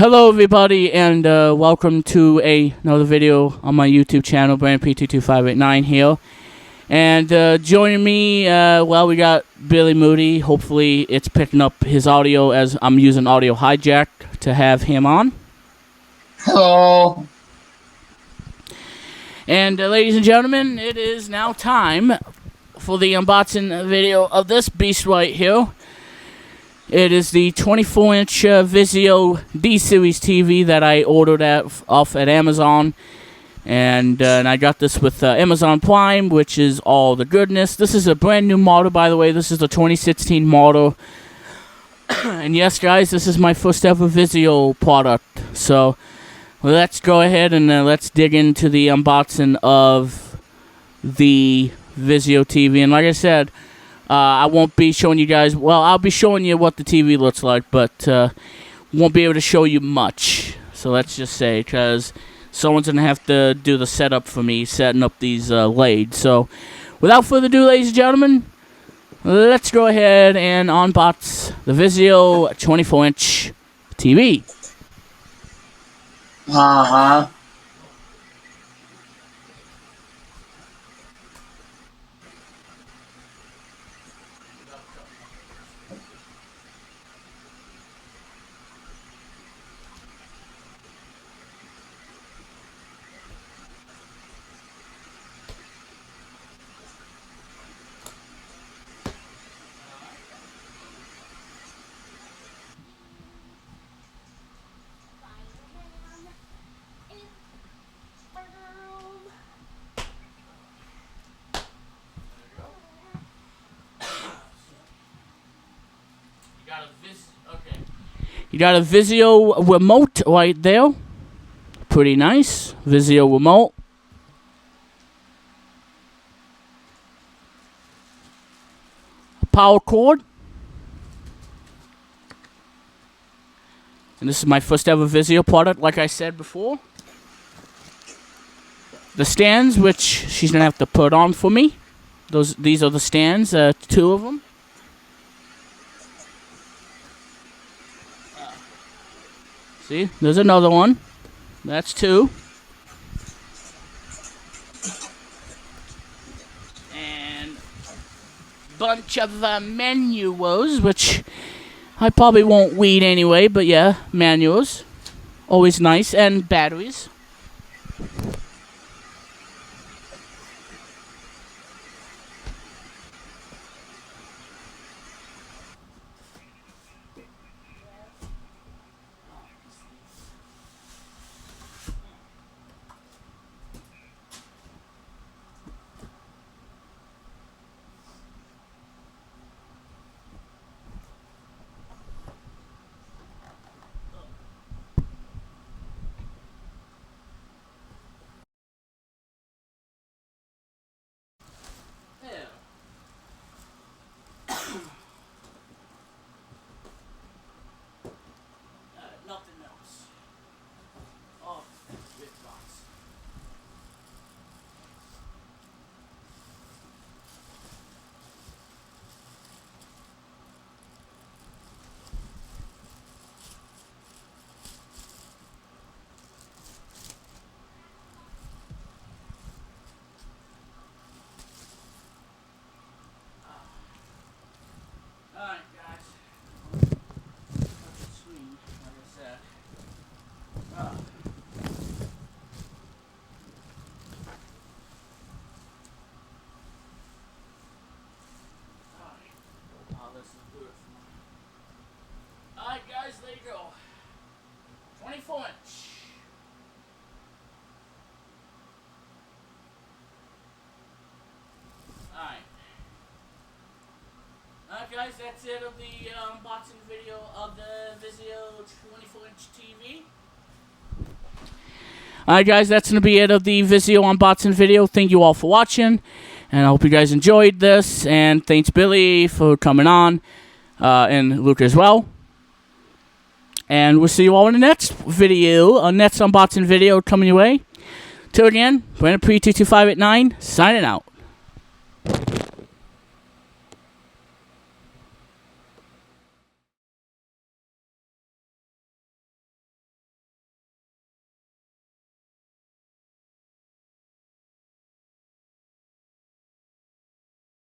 Hello everybody, and welcome to another video on my YouTube channel, BrandonP22589 here. And joining me, well, we got Billy Moody. Hopefully it's picking up his audio as I'm using Audio Hijack to have him on. Hello. And ladies and gentlemen, it is now time for the unboxing video of this beast right here. It is the 24-inch Vizio D-Series TV that I ordered off at Amazon. And I got this with Amazon Prime, which is all the goodness. This is a brand new model, by the way. This is the 2016 model. And yes, guys, this is my first ever Vizio product. So let's go ahead and let's dig into the unboxing of the Vizio TV. And like I said, I won't be showing you guys, well, I'll be showing you what the TV looks like, but won't be able to show you much. So let's just say, because someone's going to have to do the setup for me, setting up these lathes. So without further ado, ladies and gentlemen, let's go ahead and unbox the Vizio 24-inch TV. Uh-huh. You got a Vizio remote right there. Pretty nice. Vizio remote. A power cord. And this is my first ever Vizio product, like I said before. The stands, which she's going to have to put on for me. These are the stands, two of them. See, there's another one. That's two. And bunch of manuals, which I probably won't read anyway, but yeah, manuals. Always nice. And batteries. Nothing else. Oh, big box. Alright, guys. Screen, like I said. Alright, guys, there you go. 24-inch. Alright. Alright, guys, that's it of the unboxing video of the Vizio 24-inch TV. Alright, guys, that's going to be it of the Vizio unboxing video. Thank you all for watching, and I hope you guys enjoyed this, and thanks Billy for coming on, and Luke as well. And we'll see you all in the next video, next unboxing video coming your way. Till again, BrandonP22589, signing out.